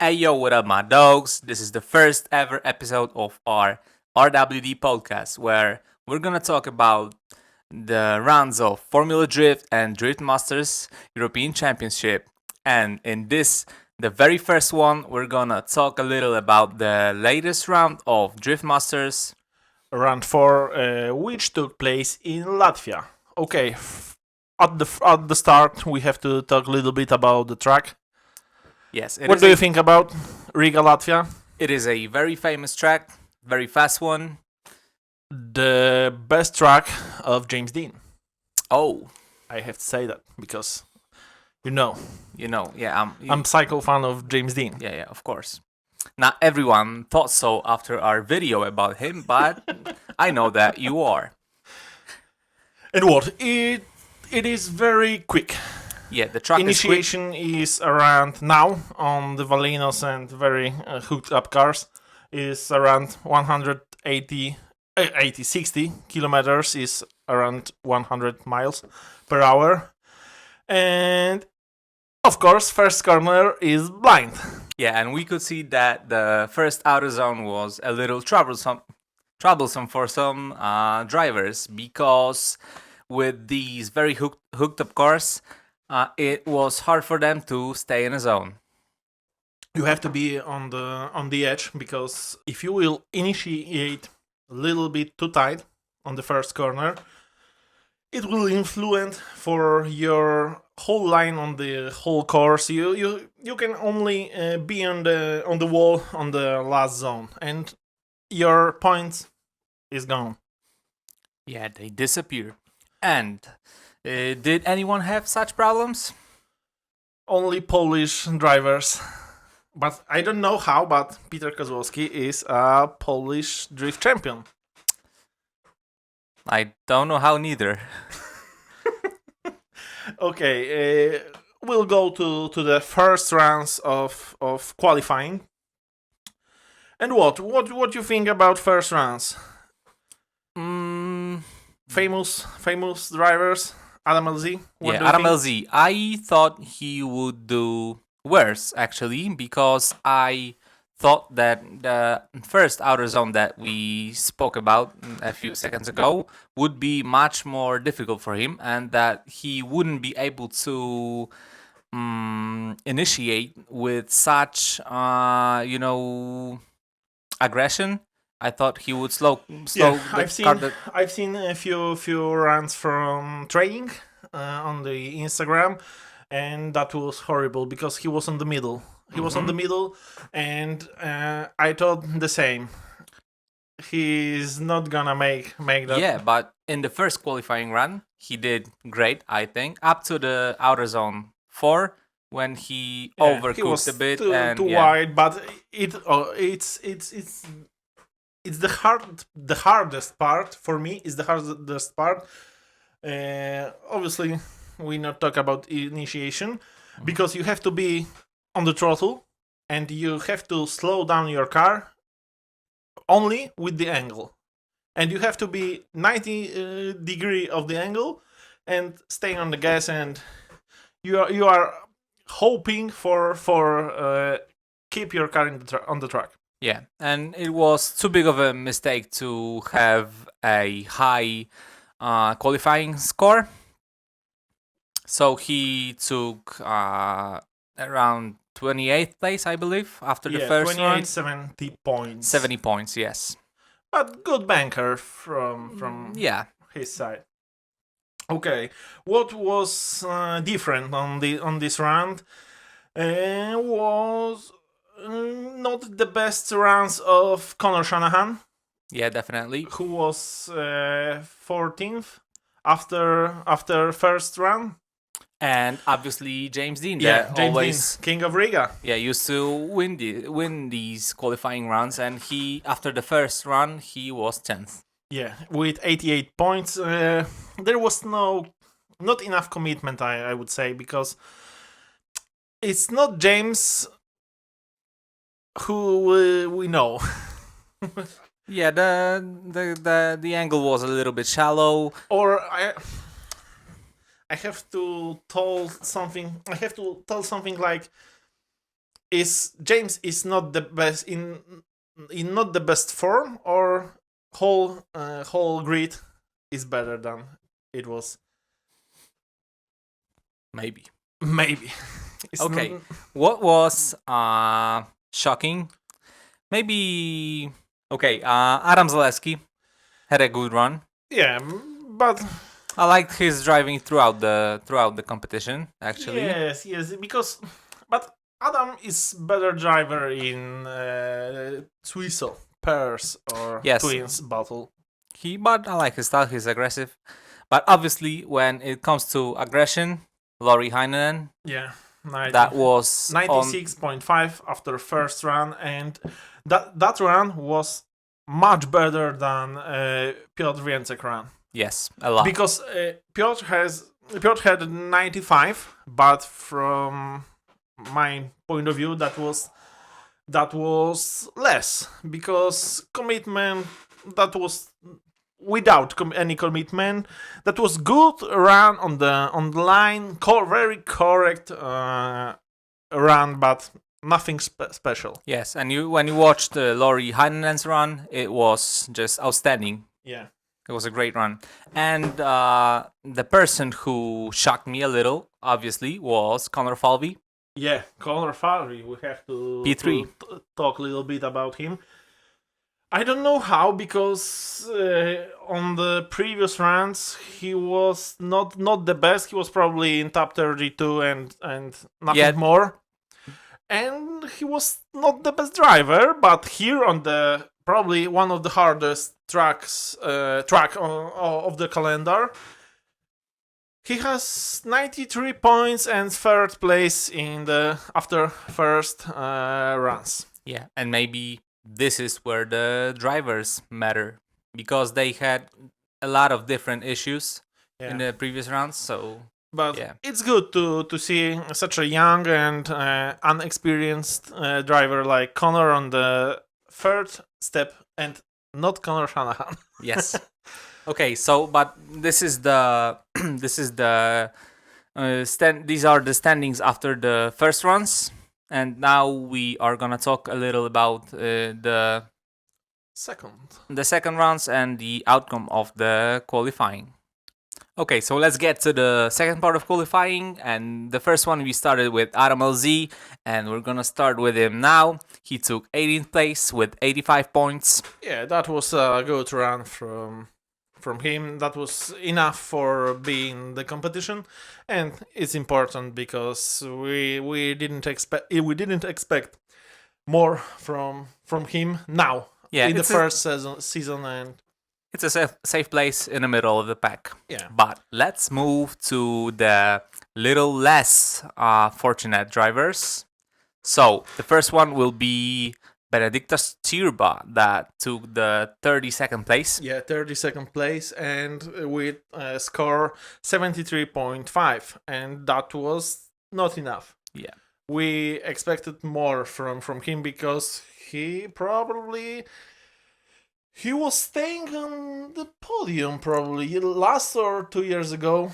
Hey yo, what up, my dogs? This is the first ever episode of our RWD podcast where we're gonna talk about the rounds of Formula Drift and Drift Masters European Championship. And in this, the very first one, we're gonna talk a little about the latest round of Drift Masters. Round 4, which took place in Latvia. Okay, at the start, we have to talk a little bit about the track. Yes, What do you think about Riga, Latvia? It is a very famous track, very fast one. The best track of James Dean. Oh, I have to say that because you know yeah, I'm psycho fan of James Dean. yeah, of course. Not everyone thought so after our video about him, but I know that you are. And what? It is very quick. Yeah, the track Initiation is around now on the Valinos and very hooked up cars is around 60 kilometers is around 100 miles per hour. And of course, first corner is blind. Yeah, and we could see that the first outer zone was a little troublesome for some drivers because with these very hooked up cars, it was hard for them to stay in a zone. You have to be on the edge because if you will initiate a little bit too tight on the first corner, it will influence for your whole line on the whole course. You can only be on the wall on the last zone, and your points is gone. Yeah, they disappear. And did anyone have such problems? Only Polish drivers. But I don't know how, but Peter Kozłowski is a Polish drift champion. I don't know how neither. Okay, we'll go to the first rounds of qualifying. And what do you think about first rounds? Famous drivers. Adam LZ. Adam LZ. I thought he would do worse actually because I thought that the first outer zone that we spoke about a few seconds ago would be much more difficult for him and that he wouldn't be able to initiate with such aggression. I thought he would slow. I've seen a few runs from training on the Instagram, and that was horrible because he was on the middle. He was on the middle, and I thought the same. He's not gonna make that. Yeah, but in the first qualifying run, he did great. I think up to the outer zone 4 when he overcooked a bit too wide. But it's the hardest part for me. Is the hardest part. Obviously, we not talk about initiation because you have to be on the throttle and you have to slow down your car only with the angle, and you have to be 90 degree of the angle and stay on the gas, and you are hoping for keep your car on the track. Yeah, and it was too big of a mistake to have a high qualifying score. So he took around 28th place, I believe, after the first 28, run. 70 points. 70 points, yes. But good banker from his side. Okay, what was different on this round was not the best rounds of Conor Shanahan. Yeah, definitely. Who was 14th after first run. And obviously James Dean. Yeah, James always Dean, King of Riga. Yeah, used to win these qualifying runs, and he after the first run he was 10th. Yeah, with 88 points. There was not enough commitment, I would say, because it's not James who we know. Yeah, the angle was a little bit shallow. Or I have to tell something. I have to tell something like is James is not the best in not the best form, or whole grid is better than it was. Maybe. Maybe. It's Okay. not- What was shocking? Maybe. Okay. Adam Zaleski had a good run. yeah, but I liked his driving throughout the competition. Actually. yes, because but Adam is better driver in Twiso pairs or Yes. twins battle. But I like his style. He's aggressive. But obviously, when it comes to aggression, Lori Heinonen, Yeah, that was on 96.5 after first run, and that run was much better than Piotr Więcek run. yes, a lot. Because Piotr had 95, but from my point of view, that was less, because commitment, that was without any commitment, that was good run on the line, very correct run, but nothing special. Yes, and when you watched Lori Heinenen's run, it was just outstanding. Yeah. It was a great run. And the person who shocked me a little, obviously, was Conor Falvey. Yeah, Conor Farley, we have to, P3. to talk a little bit about him. I don't know how, because on the previous runs he was not the best. He was probably in top 32 and nothing more. And he was not the best driver, but here on the probably one of the hardest track of the calendar, he has 93 points and third place in the after first runs. Yeah, and maybe this is where the drivers matter, because they had a lot of different issues in the previous rounds. So, but yeah, it's good to see such a young and unexperienced driver like Conor on the third step, and not Conor Shanahan. yes. Okay, so but this is the these are the standings after the first runs, and now we are gonna talk a little about the second rounds and the outcome of the qualifying. Okay, so let's get to the second part of qualifying, and the first one we started with Adam LZ, and we're gonna start with him now. He took 18th place with 85 points. Yeah, that was a good run from him. That was enough for being the competition, and it's important because we didn't expect more from him now. Yeah, in the first season, and it's a safe place in the middle of the pack. yeah. But let's move to the little less fortunate drivers. So the first one will be Benediktas Tirba, that took the 32nd place. Yeah, 32nd place, and with a score 73.5, and that was not enough. Yeah. We expected more from him, because he was staying on the podium probably last or 2 years ago.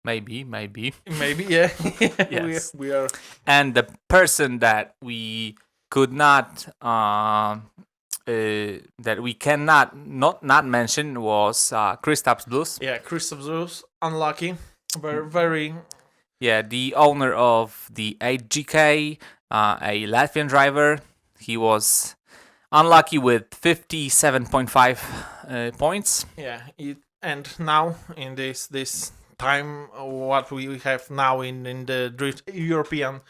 Maybe. Yeah. Yes. we are. And the person that we could not that we cannot not mention was Kristaps Blues. Yeah, Kristaps Blues, unlucky. Very. Yeah, the owner of the 8GK, a Latvian driver. He was unlucky with 57.5 points. Yeah, and now in this time, what we have now in the European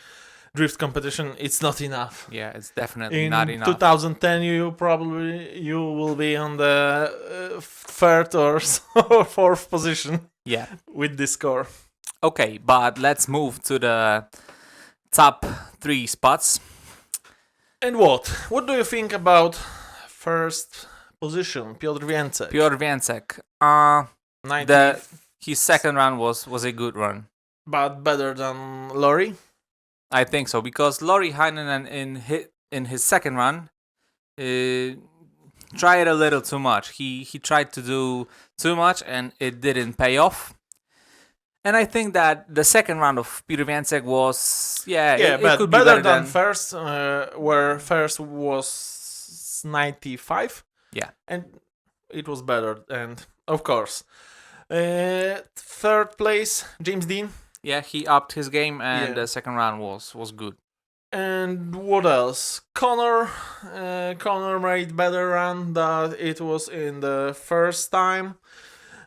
drift competition, it's not enough. Yeah, it's definitely In not enough. 2010, you will be on the third or fourth position. Yeah, with this score. Okay, but let's move to the top 3 spots. And what do you think about first position, Piotr Więcek? Piotr Więcek. His second run was a good run. But better than Lori? I think so, because Lori Heinonen in his second run tried a little too much. He tried to do too much, and it didn't pay off. And I think that the second round of Peter Viancek was, it but could be better better than than. first, where first was 95, Yeah. and it was better. And of course, third place, James Dean. Yeah, he upped his game, and Yeah. the second round was good. And what else? Connor made better run than it was in the first time,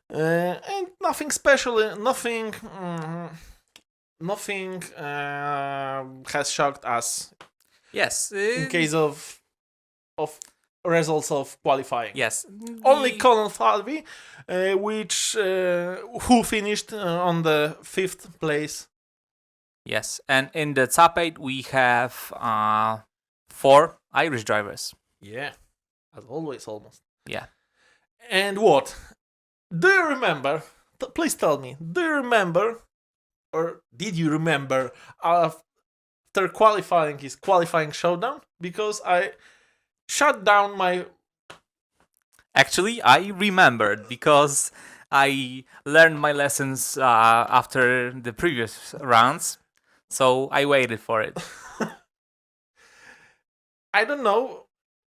and nothing special, nothing has shocked us Yes. in case of results of qualifying. Yes. Only Colin Falvey, which who finished on the 5th place. Yes, and in the top 8 we have 4 Irish drivers. Yeah, as always, almost. Yeah. And what? Do you remember? Please tell me. Do you remember, or did you remember after qualifying his qualifying showdown? Because I shut down my. Actually, I remembered because I learned my lessons after the previous rounds, so I waited for it. I don't know.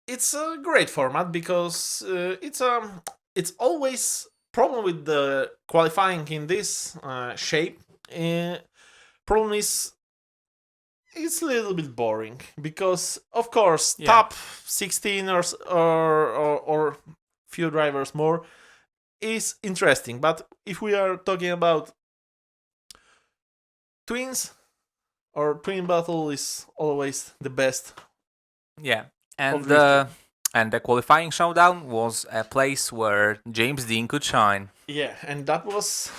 It's a great format because it's always problem with the qualifying in this shape. Problem is it's a little bit boring because of course top 16 or few drivers more is interesting, but if we are talking about twins or twin battle is always the best. Yeah, and the qualifying showdown was a place where James Dean could shine. Yeah, and that was.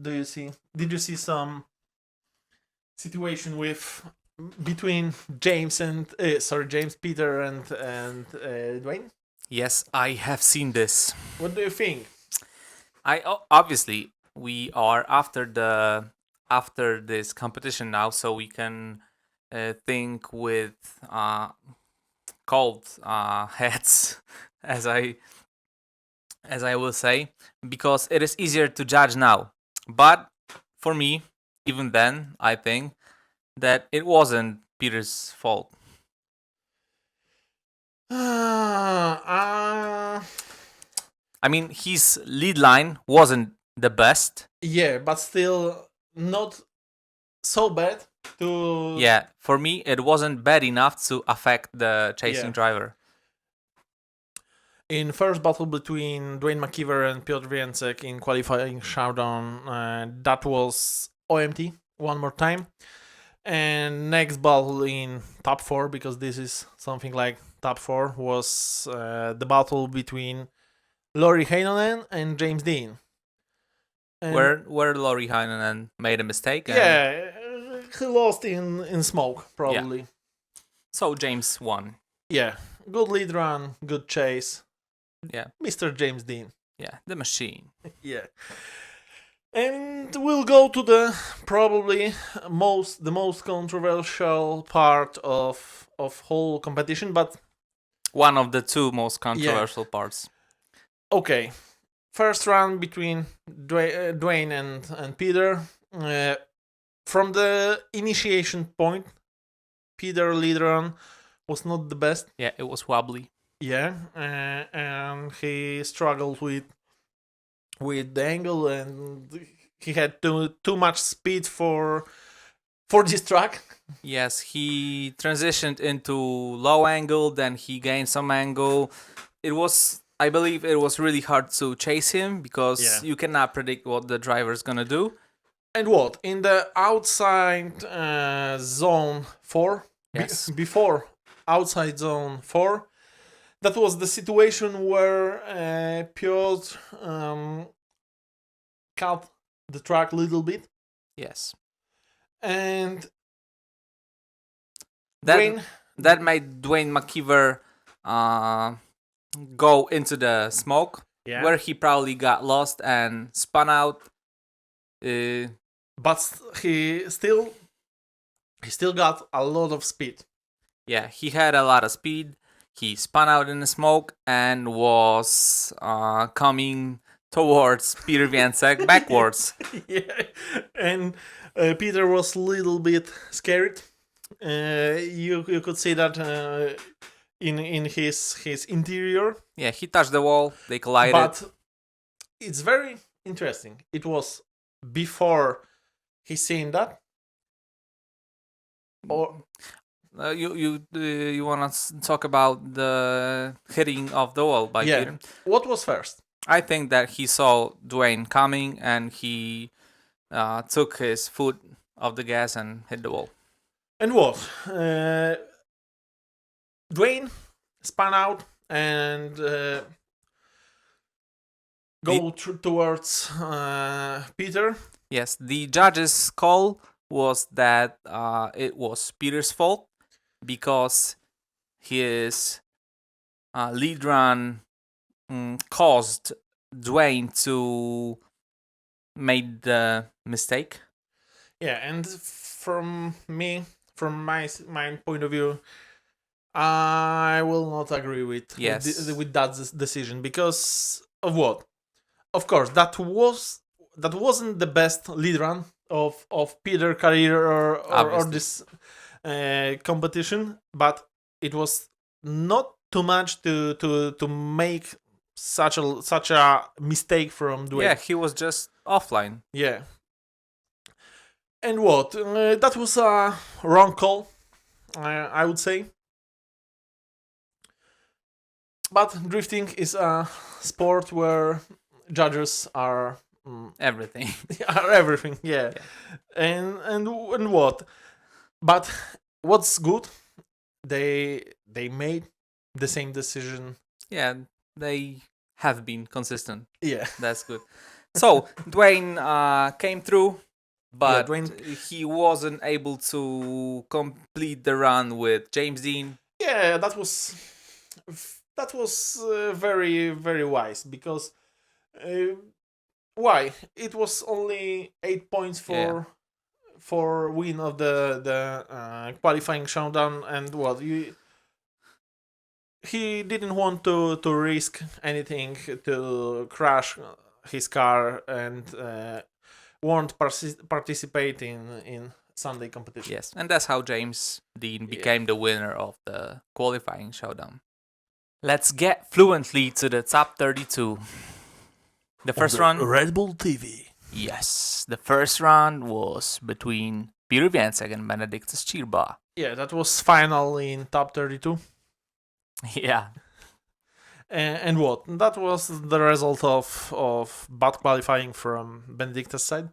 Did you see some situation with between James Peter and Dwayne? Yes, I have seen this. What do you think? Obviously we are after this competition now, so we can think with cold heads, as I will say, because it is easier to judge now. But for me, even then, I think that it wasn't Peter's fault. I mean, his lead line wasn't the best. Yeah, but still not so bad to. Yeah, for me, it wasn't bad enough to affect the chasing driver. In first battle between Dwayne McKeever and Piotr Więcek in qualifying showdown, that was OMT one more time. And next battle in top 4, because this is something like top 4, was the battle between Laurie Heinonen and James Dean. And where Laurie Heinonen made a mistake. He lost in smoke, probably. Yeah. So James won. Yeah, good lead run, good chase. Yeah. Mr. James Dean. Yeah, the machine. Yeah. And we'll go to the probably the most controversial part of whole competition, but one of the 2 most controversial parts. Okay, first round between Dwayne and Peter. From the initiation point, Peter lead run was not the best. Yeah, it was wobbly. Yeah, and he struggled with the angle, and he had too much speed for this track. Yes, he transitioned into low angle, then he gained some angle. I believe it was really hard to chase him because you cannot predict what the driver's gonna do. And what? In the outside zone 4, yes. Before outside zone 4, that was the situation where Piotr cut the track a little bit. Yes. And that made Dwayne McKeever go into the smoke, where he probably got lost and spun out. But he still got a lot of speed. Yeah, he had a lot of speed. He spun out in the smoke and was coming towards Peter Viancek backwards. Yeah, and Peter was a little bit scared. You could see that in his interior. Yeah, he touched the wall. They collided. But it's very interesting. It was before he seen that, or you want to talk about the hitting of the wall by Peter? What was first? I think that he saw Dwayne coming and he took his foot off the gas and hit the wall. And what? Dwayne spun out and towards Peter. Yes, the judge's call was that it was Peter's fault because his lead run caused Dwayne to make the mistake. Yeah, and from my point of view, I will not agree with that decision because of what? Of course, that wasn't the best lead run of Peter career or this competition, but it was not too much to make such a mistake from Dwayne. Yeah, he was just offline. Yeah. And what? That was a wrong call, I would say. But drifting is a sport where judges are everything. Are everything, yeah. And what? But what's good? They made the same decision. Yeah, they have been consistent. Yeah, that's good. So Dwayne came through, but he wasn't able to complete the run with James Dean. Yeah, that was very, very wise because why? It was only 8 points for win of the qualifying showdown, and what he didn't want to risk anything to crash his car and won't participate in Sunday competition. Yes, and that's how James Dean became the winner of the qualifying showdown. Let's get fluently to the top 32. The first round, Red Bull TV. Yes, the first round was between Peter Viancek and Benediktas Čirba. Yeah, that was final in top 32. Yeah. And what? That was the result of bad qualifying from Benediktas' side.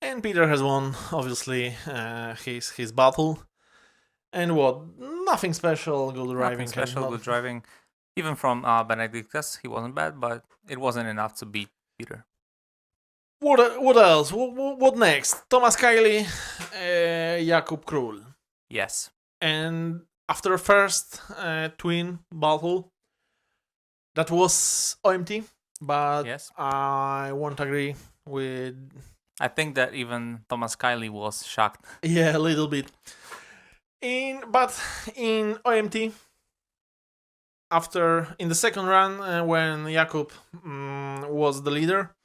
And Peter has won, obviously, his battle. And what? Nothing special, good driving. Good driving. Even from Benediktas, he wasn't bad, but it wasn't enough to beat Peter. What else? What next? Thomas Kiley, Jakub Król. Yes. And after first twin battle, that was OMT, but yes. I won't agree with... I think that even Thomas Kiley was shocked. Yeah, a little bit. But in OMT, in the second run, when Jakub was the leader,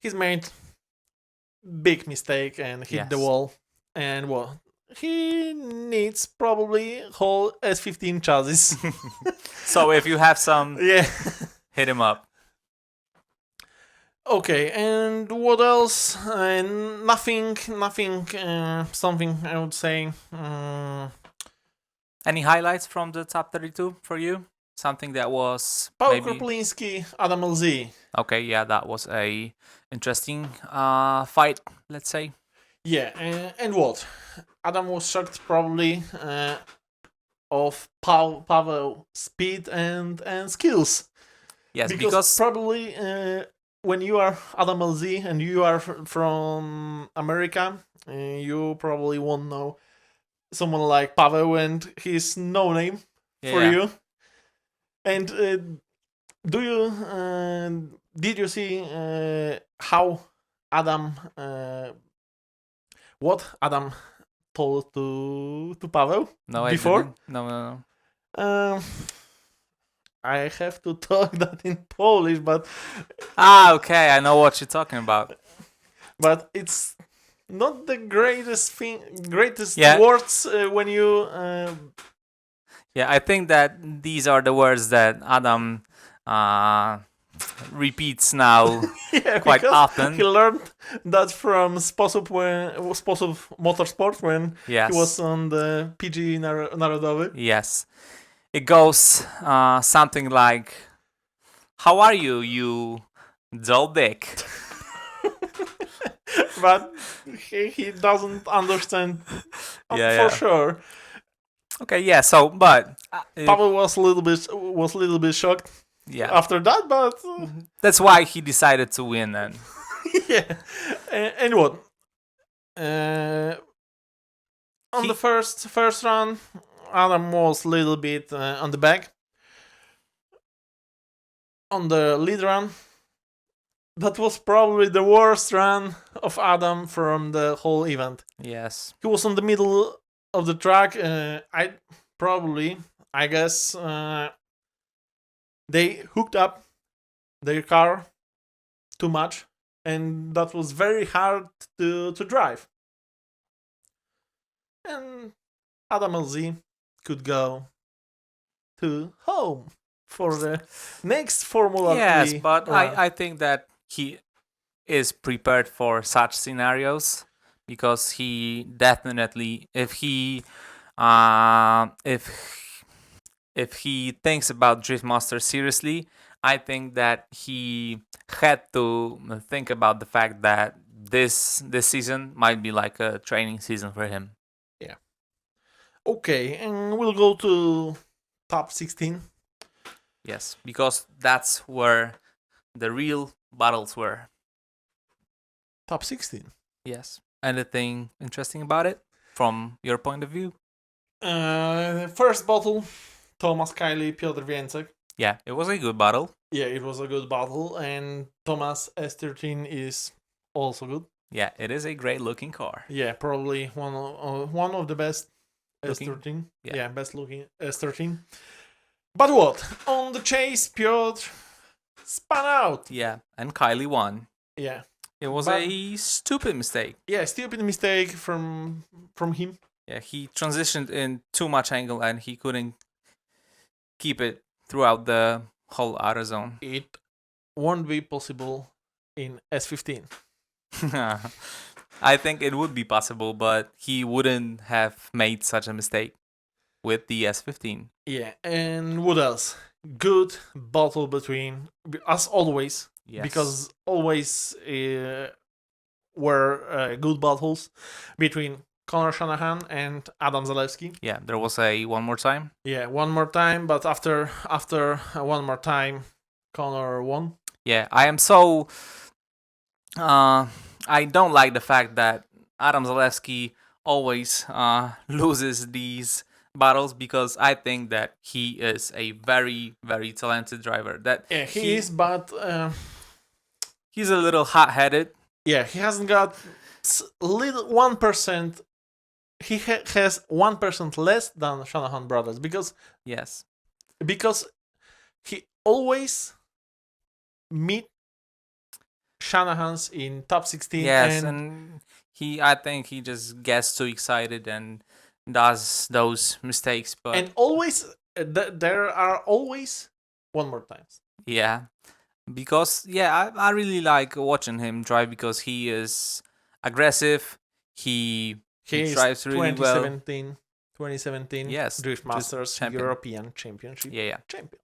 he's made big mistake and hit the wall. And well, he needs probably whole S15 chassis. So if you have some, hit him up. Okay, and what else? Nothing. Something I would say. Any highlights from the top 32 for you? Something that was Paul Kroplinski, Adam LZ. Okay, yeah, that was a interesting fight, let's say. Yeah, and what? Adam was shocked probably of Pavel speed and skills. Yes, because probably when you are Adam LZ and you are from America, you probably won't know someone like Pavel and his no name for you. And did you see how Adam what Adam told to Pavel before? I didn't. No. I have to talk that in Polish, but Okay, I know what you're talking about. it's not the greatest Yeah. words when you. Yeah, I think that these are the words that Adam repeats now Yeah, quite because often. he learned that from Sposób Motorsport when he was Yes. on the PG Narodowy. Yes. It goes something like, "How are you, you dull dick?" But he doesn't understand for Yeah. sure. Okay, yeah. So, but Pavel was a little bit shocked yeah, after that, but that's why he decided to win. And yeah. And what? On the first run, Adam was a little bit on the back. On the lead run, that was probably the worst run of Adam from the whole event. yes, He was on the middle of the track. I guess, they hooked up their car too much, and that was very hard to drive. And Adam LZ could go to home for the next Formula yes. 3 But run. I think that he is prepared for such scenarios because he definitely, if he thinks about Drift Master seriously, I think that he had to think about the fact that this season might be like a training season for him. Yeah. Okay, and we'll go to top 16. Yes, because that's where the real battles were. Top 16. Yes. Anything interesting about it from your point of view? First battle, Thomas Kiley, Piotr Więcek. Yeah, it was a good battle. Yeah, it was a good battle, and Thomas S13 is also good. Yeah, it is a great looking car. Yeah, probably one of the best Looking? S13. Yeah. Yeah, best looking S13. But what? On the chase, Piotr spun out. Yeah, and Kylie won. Yeah. It was But- a stupid mistake. Yeah, stupid mistake from him. Yeah, he transitioned in too much angle and he couldn't keep it throughout the whole outer zone. It won't be possible in S15. I think it would be possible, but he wouldn't have made such a mistake with the S15. Yeah, and what else? Good battle between, as always, Yes. because always were good battles between Conor Shanahan and Adam Zalewski. Yeah, there was a one more time. Yeah, one more time, but after one more time, Conor won. Yeah, I am so. I don't like the fact that Adam Zalewski always loses these battles because I think that he is a very, very talented driver. That Yeah, he is, but he's a little hot-headed. yeah, he hasn't got little 1%. He has 1% less than Shanahan brothers because Yes. he always meet Shanahan's in top 16. Yes, and I think he just gets too excited and does those mistakes. But and always there are always one more times. yeah, because I really like watching him drive because he is aggressive. He He drives is really well. 2017 Yes, Drift Masters champion. European Championship Yeah. champion.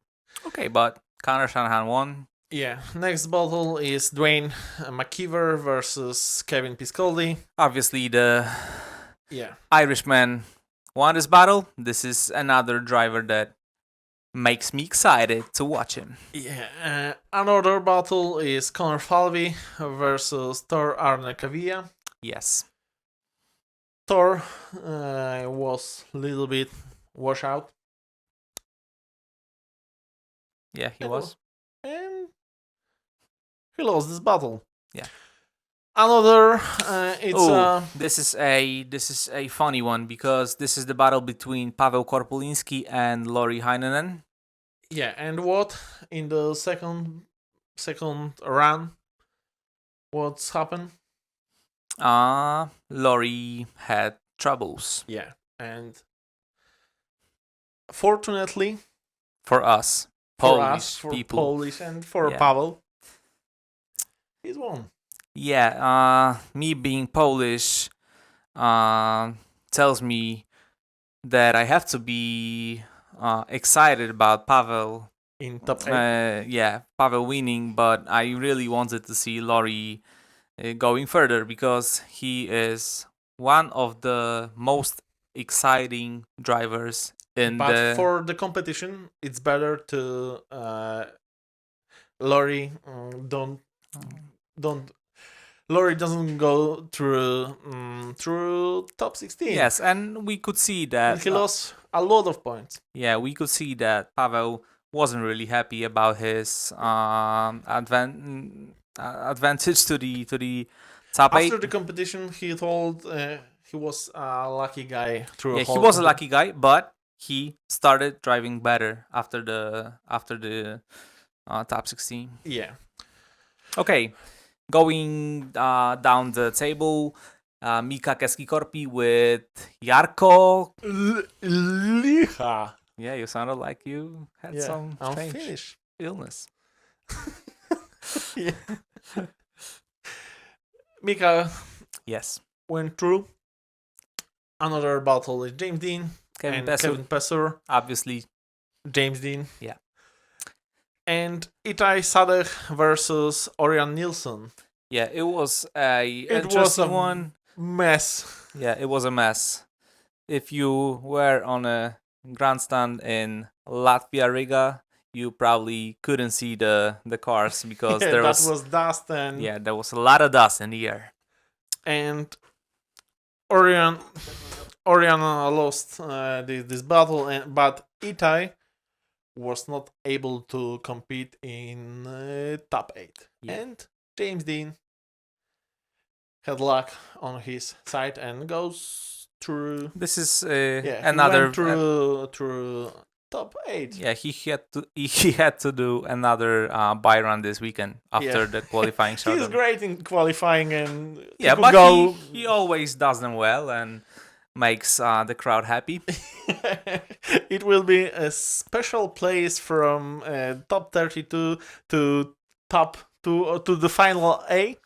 Okay, but Conor Shanahan won. Yeah, next battle is Dwayne McKeever versus Kevin Piscaldi. Obviously, the Yeah, Irishman won this battle. This is another driver that makes me excited to watch him. yeah. Another battle is Conor Falvey versus Thor Arne Cavilla. Yes. Thor was a little bit washed out, Yeah, he was. and he lost this battle. Yeah. Another, this is a funny one because this is the battle between Paweł Korpulinski and Lori Heinonen. Yeah, and what in the second run? What's happened? Lorry had troubles. Yeah, and fortunately For us, for us, Polish for people. Polish, and for Yeah. Pavel, he's won. Yeah, me being Polish tells me that I have to be excited about Pavel. In top 8. Yeah, Pavel winning, but I really wanted to see Lori going further because he is one of the most exciting drivers in But the. for the competition, it's better to Lori don't Lori doesn't go through top 16. Yes, and we could see And that. he lost a lot of points. Yeah, we could see that Pavel wasn't really happy about his advantage to the top After eight. the competition, he told he was a lucky guy through Yeah, a he whole was a lucky guy, but he started driving better after the top 16. Yeah. Okay, going down the table, Mika Keskikorpi with Jarko. Licha. Yeah, you sounded like you had Yeah, some I'm strange finished. illness. Yeah. Mika Yes, went through another battle with James Dean Kevin and Pesser, Kevin Pesser. obviously. James Dean. Yeah. And Itai Sadek versus Orion Nilsson. Yeah, it was a It was interesting a one. mess. Yeah, it was a mess. If you were on a grandstand in Latvia, Riga, you probably couldn't see the cars because Yeah, there that was dust and there was a lot of dust in the air. and Orion lost this battle, but Itai was not able to compete in top 8. Yeah. And James Dean had luck on his side and goes through. This is Another he went through top 8. yeah, he had to do another buy run this weekend after the qualifying He's showdown. great in qualifying and Yeah, could but go. he always does them well and makes the crowd happy. It will be a special place from top 32 to top to the final A.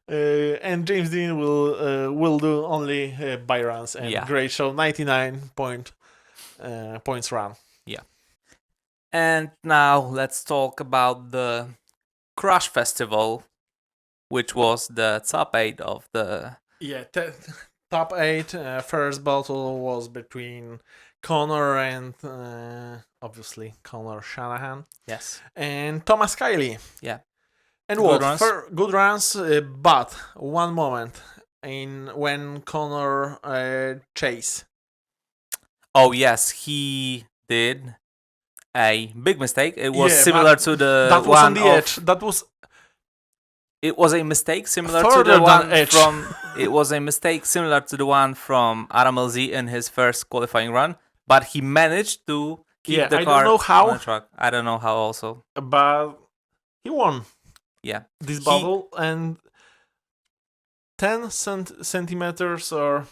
And James Dean will do only buy runs and great show 99 points run. Yeah. And now let's talk about the Crush Festival, which was the top 8 of the top 8. First battle was between Connor and obviously Connor Shanahan. Yes. And Thomas Kiley. Yeah. And good runs, but one moment when Connor chase. Oh yes, he did a big mistake. It was similar to the that was one on the edge. That was. It was a mistake similar to the one from. It was a mistake similar to the one from Adam LZ in his first qualifying run, but he managed to keep the car on the track. I don't know how also, but he won. Yeah, this battle and 10 centimeters or.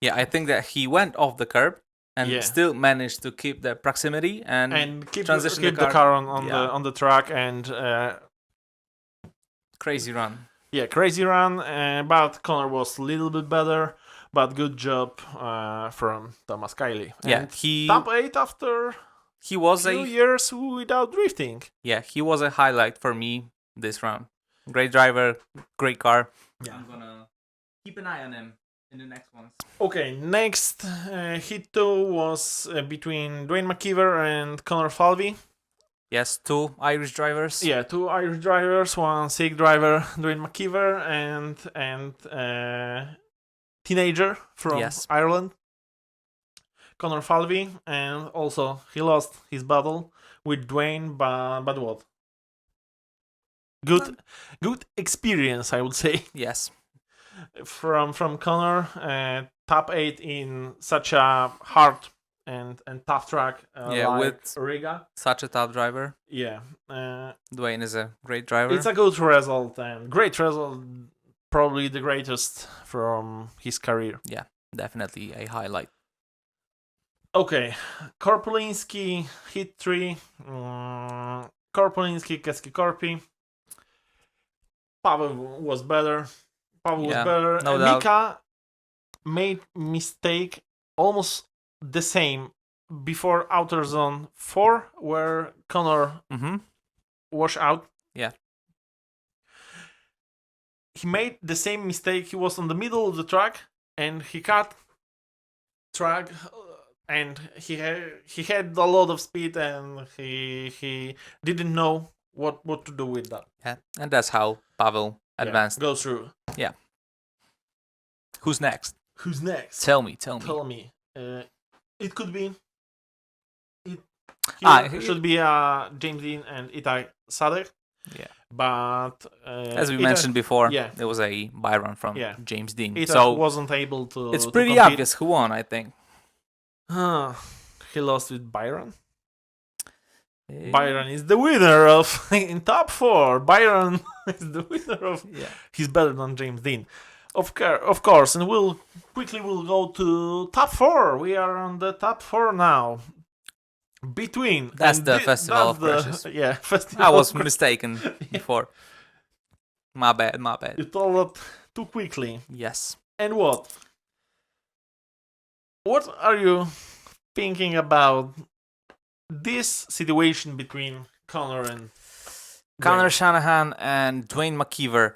Yeah, I think that he went off the curb and still managed to keep the proximity and keep transition the car on the track and crazy run. Yeah, crazy run. But Connor was a little bit better. But good job from Thomas Kiley. Yeah, and he top 8 after he was few years without drifting. Yeah, he was a highlight for me this round. Great driver, great car. Yeah. I'm gonna keep an eye on him in the next ones. Okay, next hit 2 was between Dwayne McKeever and Connor Falvey. Yes, 2 Irish drivers. Yeah, 2 Irish drivers, one Sikh driver, Dwayne McKeever, and teenager from Ireland, Connor Falvey, and also he lost his battle with Dwayne, but what? Good experience, I would say. Yes. From Connor, top 8 in such a hard and tough track Yeah, like with Riga. such a top driver. Yeah, Dwayne is a great driver. it's a good result and great result. Probably the greatest from his career. Yeah, definitely a highlight. Okay, Korpolinski hit 3. Korpolinski, Keski Korpi. Pavel was better. Pavel was Yeah, better. no doubt. Mika made mistake almost the same before Outer Zone 4, where Connor Mm-hmm. washed out. Yeah. He made the same mistake. He was on the middle of the track and he cut track, and he had a lot of speed and he didn't know what to do with that. Yeah, and that's how Pavel advanced. Go through. Who's next? Who's next? Tell me. Tell me. It could be. It should be James Dean and Itai Sadek. Yeah. But as we mentioned before, yeah, it was a Byron from Yeah. James Dean. Itai So wasn't able to. it's to pretty compete. obvious who won, I think. He lost with Byron. Eh, Byron is the winner of in top 4. Byron is the winner of. Yeah. He's better than James Dean, of course. And we'll go to top 4. We are on the top 4 now. Between That's and the Festival of Crashes. Yeah, Festival. I was of Crashes. mistaken before. My bad. You told it too quickly. Yes. And what? What are you thinking about this situation between Connor and Conor Dwayne? Shanahan and Dwayne McKeever,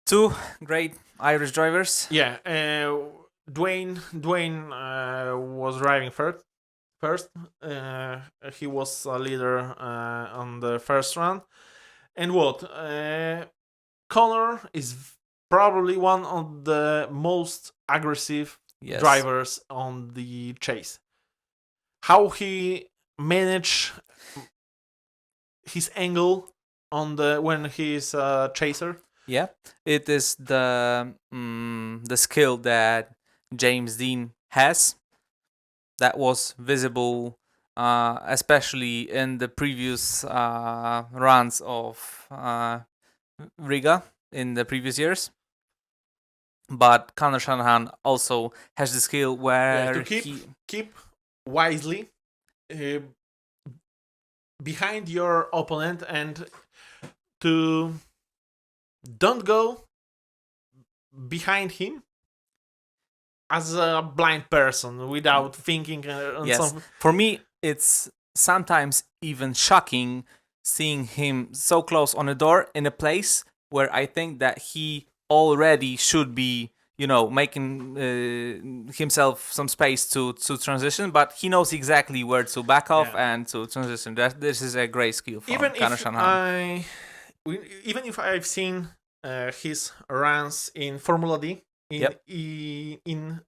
two great Irish drivers. Yeah, Dwayne was driving first. He was a leader on the first run. And what? Connor is probably one of the most aggressive Yes. drivers on the chase. How he manage his angle on when he's a chaser. Yeah, it is the skill that James Dean has that was visible, especially in the previous runs of Riga in the previous years. But Conor Shanahan also has the skill where to keep wisely behind your opponent and to don't go behind him as a blind person without thinking on yes. something. For me, it's sometimes even shocking seeing him so close on the door in a place where I think that he already should be, making himself some space to transition, but he knows exactly where to back off and to transition. This is a great skill from Conor Shanahan. Even if I've seen his runs in Formula D in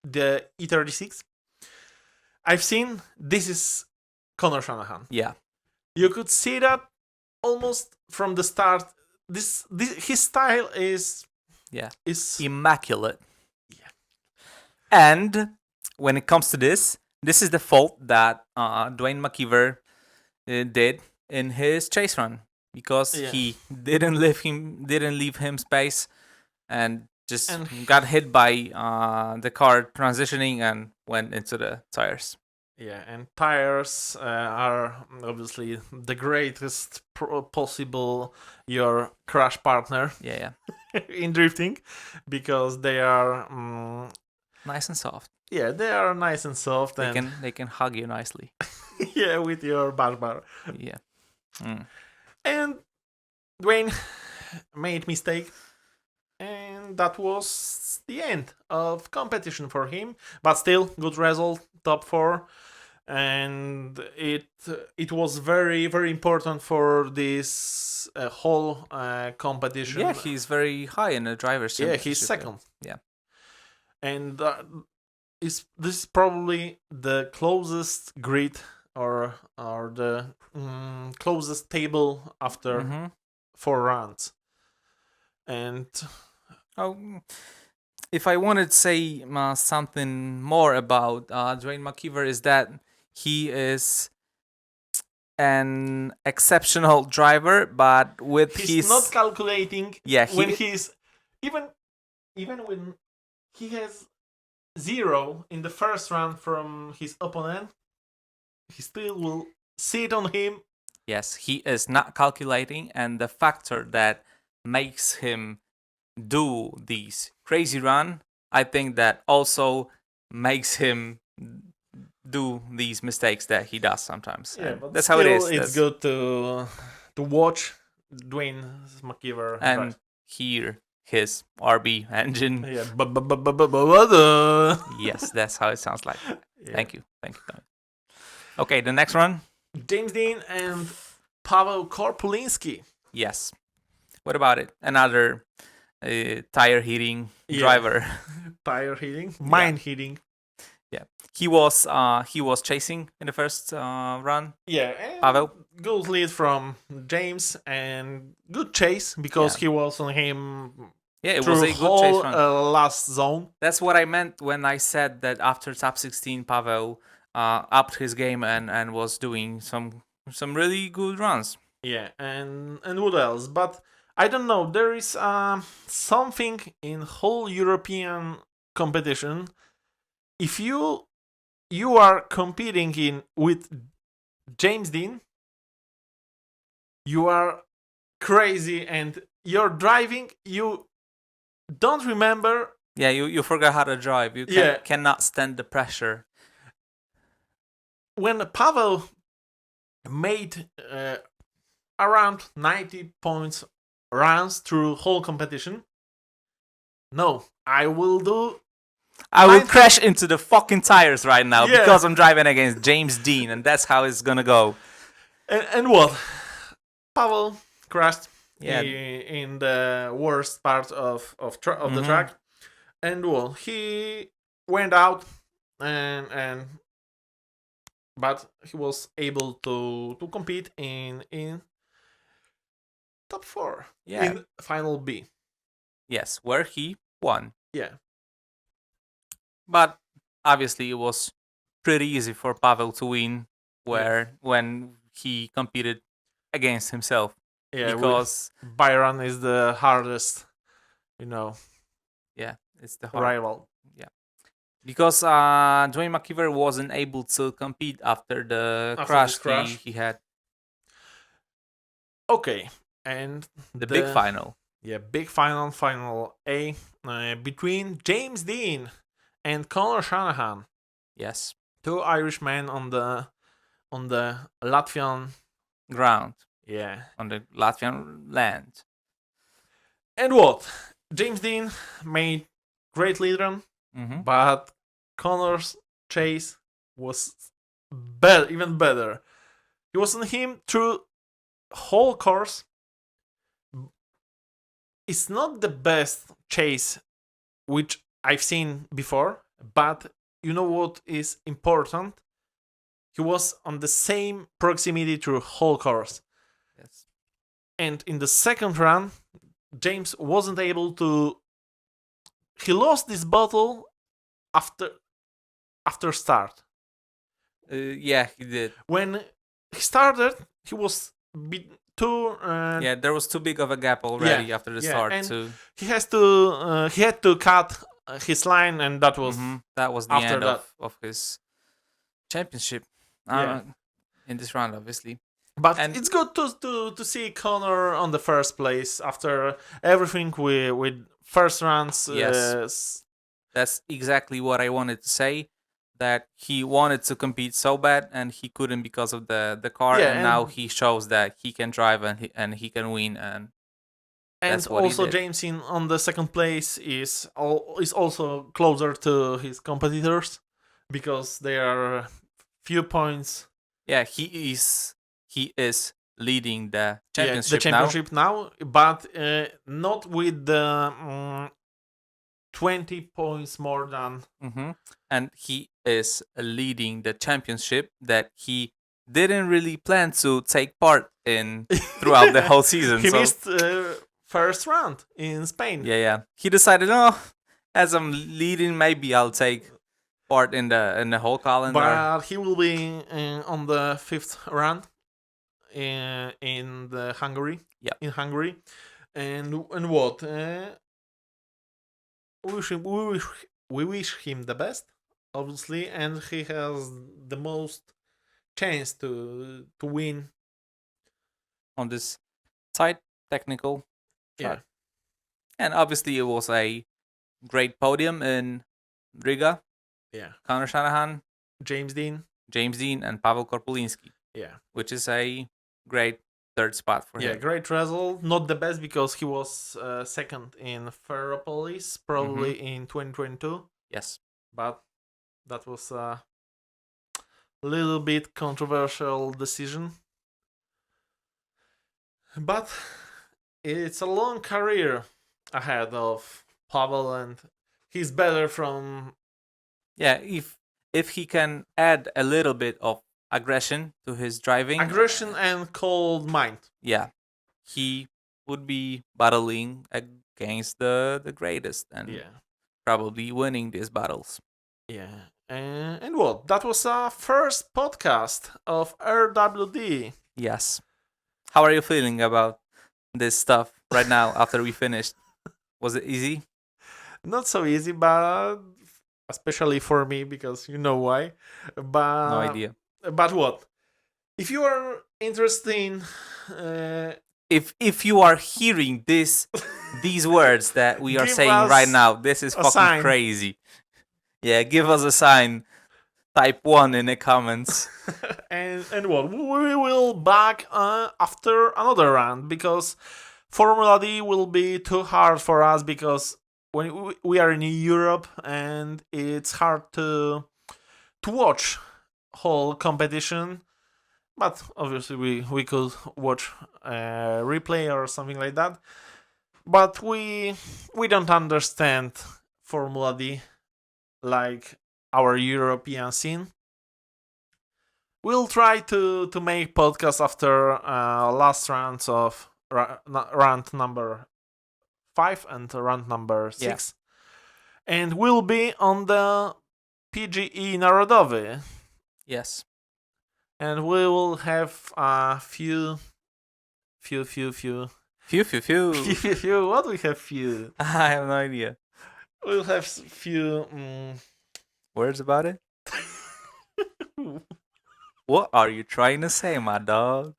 the E36, I've seen this is Conor Shanahan. Yeah, you could see that almost from the start. This his style is immaculate. Yeah, and when it comes to this is the fault that Dwayne McKeever did in his chase run, because he didn't leave him space and just got hit by the car transitioning and went into the tires. Yeah, and tires are obviously the greatest possible your crash partner. Yeah. in drifting, because they are nice and soft. Yeah, they are nice and soft. They can hug you nicely. Yeah, with your bash bar. Yeah. And Dwayne made mistake, and that was the end of competition for him. But still, good result, top 4, and it was very, very important for this whole competition. Yeah, he's very high in the driver's championship. Yeah, he's second. Yeah, and this is probably the closest grid or the closest table after 4 rounds. And if I wanted to say something more about Dwayne McKeever, is that he is an exceptional driver, but with He's not his calculating yeah when he he's even when he has 0 in the first round from his opponent, he still will sit on him. yes he is not calculating, and the factor that makes him do these crazy run, I think that also makes him do these mistakes that he does sometimes. Yeah, And but that's how it still, is. it's good to watch Dwayne McKeever And drive. hear his RB engine. Yeah, Yes, that's how it sounds like. yeah. Thank you, Tony. Okay, the next one. James Dean and Pavel Korpulinski. Yes. What about it? Another tire hitting Yeah. driver. Tire hitting, mind hitting. Yeah, he was chasing in the first run. Yeah, and Pavel. good lead from James and good chase because Yeah. he was on him Yeah, it through was a good chase whole run. last zone. That's what I meant when I said that after top 16, Pavel upped his game and was doing some really good runs. Yeah, and what else? But I don't know. There is something in whole European competition. If you are competing in with James Dean, you are crazy, and you're driving. You don't remember. Yeah, you forgot how to drive. You cannot stand the pressure. When Pavel made around 90 points runs through whole competition, no, I will crash into the fucking tires right now because I'm driving against James Dean, and that's how it's gonna go. And what? Pavel crashed Yeah. in the worst part of the track, and well, he went out, and but he was able to compete in top 4 in final B. Yes, where he won. Yeah. But obviously, it was pretty easy for Pavel to win when he competed against himself. Yeah, because Byron is the hardest, yeah, it's the rival. Yeah, because Dwayne McKeever wasn't able to compete after the crash he had. Okay, and the big final. Yeah, big final A between James Dean and Conor Shanahan. Yes, 2 Irishmen on the Latvian ground. Yeah, on the Latvian land. And what? James Dean made great lead run, but Conor's chase was even better. He was on him through whole course. It's not the best chase which I've seen before, but you know what is important? He was on the same proximity through whole course. Yes. And in the second run, James wasn't able to. He lost this battle after start. Yeah, he did. When he started, he was too. Yeah, there was too big of a gap already after the start. And he had to cut his line, and that was the end of his championship. In this round, obviously. But it's good to see Conor on the first place after everything with first rounds. Yes, that's exactly what I wanted to say. That he wanted to compete so bad and he couldn't because of the car, and now he shows that he can drive and he can win, and that's what also he did. James on the second place is also closer to his competitors because they are few points. Yeah, he is leading the championship, now, but not with the 20 points more than. And he is leading the championship that he didn't really plan to take part in throughout the whole season. He missed first round in Spain. Yeah. He decided, oh, As I'm leading, maybe I'll take part in the whole calendar. But he will be on the fifth round in the Hungary. Yeah. In Hungary, and what? We wish him the best, obviously, and he has the most chance to win. On this tight technical Yeah, track. And obviously it was a great podium in Riga. yeah. Conor Shanahan, James Dean. James Dean, and Pavel Korpulinski, Yeah, which is a great third spot for yeah. him. Great result. Not the best because he was second in Ferropolis, probably in 2022. Yes. But that was a little bit controversial decision. But it's a long career ahead of Pavel, and he's better from Yeah, if he can add a little bit of aggression to his driving, aggression and cold mind. yeah, he would be battling against the greatest and Yeah, probably winning these battles. yeah. And what? That was our first podcast of RWD. Yes. How are you feeling about this stuff right now after we finished? Was it easy? Not so easy, but especially for me because you know why. But No idea. But what? If you are interested in If you are hearing these words that we are Give saying us right now, this is a fucking sign. crazy. Yeah, give us a sign. Type 1 in the comments. and what? We will back after another round because Formula D will be too hard for us because when we are in Europe and it's hard to watch whole competition. But obviously we could watch a replay or something like that. But we don't understand Formula D like our European scene. We'll try to make podcasts after last rounds of round number 5 and round number 6. And we'll be on the PGE Narodowy. Yes. And we will have a few. Few. What we have few? I have no idea. We'll have few. Words about it? What are you trying to say, my dog?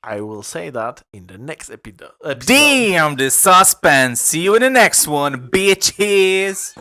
I will say that in the next episode. Damn, the suspense. See you in the next one, bitches.